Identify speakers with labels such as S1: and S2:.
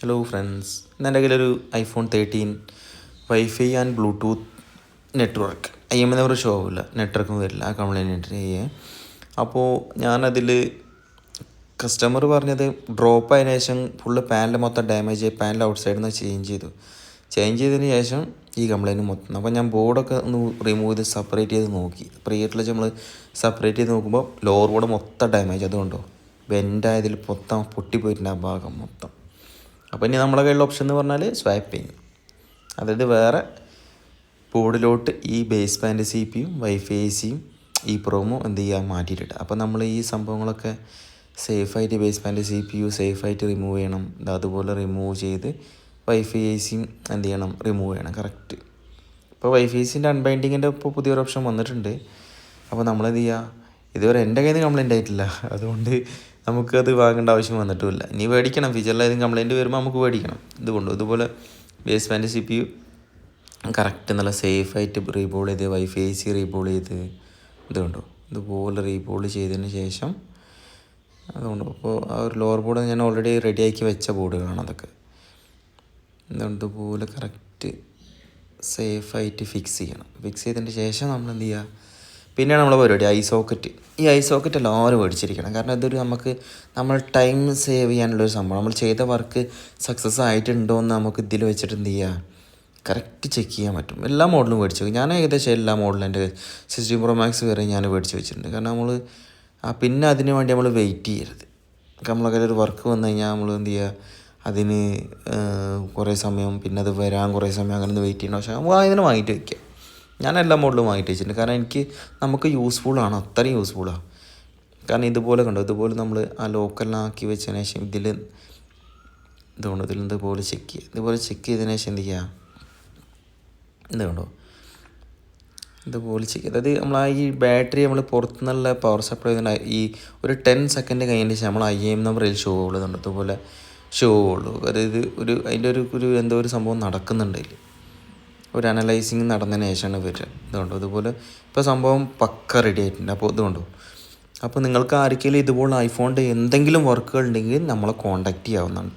S1: Hello friends, എൻ്റെ കയ്യിലൊരു iPhone 13 wifi and Bluetooth network IMNA ഒരു ഷോ ആവില്ല, നെറ്റ്വർക്കും വരില്ല. ആ കംപ്ലൈൻറ്റ് ചെയ്യേ. അപ്പോൾ ഞാനതിൽ കസ്റ്റമർ പറഞ്ഞത് ഡ്രോപ്പ് ആയതിനു ശേഷം ഫുള്ള് പാനൽ മൊത്തം ഡാമേജ് ആയി, പാനൽ ഔട്ട് സൈഡിൽ നിന്ന് ചേഞ്ച് ചെയ്തതിന് ശേഷം ഈ കംപ്ലൈൻറ്റ് മൊത്തം. അപ്പോൾ ഞാൻ ബോർഡൊക്കെ ഒന്ന് റിമൂവ് ചെയ്ത് സെപ്പറേറ്റ് ചെയ്ത് നോക്കി. പ്രീയറ്റിൽ വെച്ച് നമ്മൾ സെപ്പറേറ്റ് ചെയ്ത് നോക്കുമ്പോൾ ലോവർ ബോർഡ് മൊത്തം ഡാമേജ്. അതുകൊണ്ടോ ബെൻഡായതിൽ മൊത്തം പൊട്ടിപ്പോയിട്ടുണ്ട് ആ ഭാഗം മൊത്തം. അപ്പോൾ ഇനി നമ്മളെ കയ്യിലുള്ള ഓപ്ഷൻ എന്ന് പറഞ്ഞാൽ സ്വാപ്പിങ്, അതായത് വേറെ ബോർഡിലോട്ട് ഈ ബേസ് ബാൻഡ് CPU വൈഫൈ ACയും ഈ പ്രോമോ എന്ത് ചെയ്യുക മാറ്റിയിട്ടിട്ട്. അപ്പോൾ നമ്മൾ ഈ സംഭവങ്ങളൊക്കെ സേഫായിട്ട് ബേസ് ബാൻഡ് CPU സേഫായിട്ട് റിമൂവ് ചെയ്യണം. അതുപോലെ റിമൂവ് ചെയ്ത് വൈഫൈ ACയും എന്ത് ചെയ്യണം, റിമൂവ് ചെയ്യണം കറക്റ്റ്. ഇപ്പോൾ വൈഫൈ ACൻ്റെ അൺബൈൻഡിങ്ങിൻ്റെ ഇപ്പോൾ പുതിയൊരു ഓപ്ഷൻ വന്നിട്ടുണ്ട്. അപ്പോൾ നമ്മളെന്ത് ചെയ്യുക, ഇതുവരെ എൻ്റെ കയ്യിൽ നിന്ന് കംപ്ലൈൻ്റ് ആയിട്ടില്ല, അതുകൊണ്ട് നമുക്കത് വാങ്ങേണ്ട ആവശ്യം വന്നിട്ടുമില്ല. ഇനി മേടിക്കണം, ഫീച്ചറിൽ ഏതെങ്കിലും കംപ്ലൈൻറ്റ് വരുമ്പോൾ നമുക്ക് മേടിക്കണം. ഇതുപോലെ ബേസ് ബാൻഡ് CPU കറക്റ്റ് നല്ല സേഫായിട്ട് റീബോൾ ചെയ്ത് വൈഫൈ AC റീബോൾ ചെയ്ത് ഇതുപോലെ റീബോൾ ചെയ്തതിന് ശേഷം അപ്പോൾ ആ ഒരു ലോവർ ബോർഡ് ഞാൻ ഓൾറെഡി റെഡിയാക്കി വെച്ച ബോർഡുകളാണ് അതൊക്കെ. ഇതുപോലെ കറക്റ്റ് സേഫായിട്ട് ഫിക്സ് ചെയ്തതിന് ശേഷം നമ്മൾ എന്ത് ചെയ്യുക, പിന്നെയാണ് നമ്മളെ പരിപാടി ഐ സോക്കറ്റ് എല്ലാവരും മേടിച്ചിരിക്കണം. കാരണം ഇതൊരു നമ്മൾ ടൈം സേവ് ചെയ്യാനുള്ളൊരു സംഭവം. നമ്മൾ ചെയ്ത വർക്ക് സക്സസ് ആയിട്ടുണ്ടോ എന്ന് നമുക്ക് ഇതിൽ വെച്ചിട്ട് എന്ത് ചെയ്യുക, കറക്റ്റ് ചെക്ക് ചെയ്യാൻ പറ്റും. എല്ലാ മോഡലും മേടിച്ചു. ഞാൻ ഏകദേശം എല്ലാ മോഡലും എൻ്റെ 16 Pro Max വരെ ഞാൻ മേടിച്ച് വെച്ചിട്ടുണ്ട്. കാരണം നമ്മൾ പിന്നെ അതിന് വേണ്ടി നമ്മൾ വെയിറ്റ് ചെയ്യരുത്. നമ്മളെ കയ്യിൽ ഒരു വർക്ക് വന്നു കഴിഞ്ഞാൽ നമ്മൾ എന്ത് ചെയ്യുക, അതിന് കുറേ സമയം, പിന്നെ അത് വരാൻ കുറേ സമയം അങ്ങനെ വെയിറ്റ് ചെയ്യണം. പക്ഷേ നമ്മൾ അതിന് വാങ്ങിയിട്ട് വയ്ക്കുക. ഞാൻ എല്ലാ മോഡലും വാങ്ങിയിട്ട് വെച്ചിട്ടുണ്ട്. കാരണം നമുക്ക് യൂസ്ഫുള്ളാണ്, അത്രയും യൂസ്ഫുള്ളാണ്. കാരണം ഇതുപോലെ നമ്മൾ ആ ലോക്കലിനെ ആക്കി വെച്ചതിന് ശേഷം ഇതുപോലെ ചെക്ക് ചെയ്തതിന് ശേഷം എന്ത് ചെയ്യുക, ഇതുപോലെ ചെക്ക് ചെയ്യുക. അതായത് നമ്മൾ ഈ ബാറ്ററി നമ്മൾ പുറത്തുനിന്നുള്ള പവർ സപ്ലൈ ഈ ഒരു 10 സെക്കൻഡ് കഴിഞ്ഞതിന് ശേഷം നമ്മൾ IM നമ്പറിൽ ഷോ ഉള്ളതുണ്ട്. ഇതുപോലെ ഷോ ഉള്ളൂ. അതായത് അതിൻ്റെ ഒരു എന്തോ ഒരു സംഭവം നടക്കുന്നുണ്ട്. ഒരു അനലൈസിങ് നടന്നതിന് ശേഷമാണ് വരിക. ഇതുപോലെ ഇപ്പോൾ സംഭവം പക്ക റെഡി ആയിട്ടുണ്ട്. അപ്പോൾ നിങ്ങൾക്ക് ആർക്കെങ്കിലും ഇതുപോലെ ഐഫോണിൻ്റെ എന്തെങ്കിലും വർക്കുകൾ ഉണ്ടെങ്കിൽ നമ്മളെ കോൺടാക്റ്റ് ചെയ്യാവുന്നതാണ് കേട്ടോ.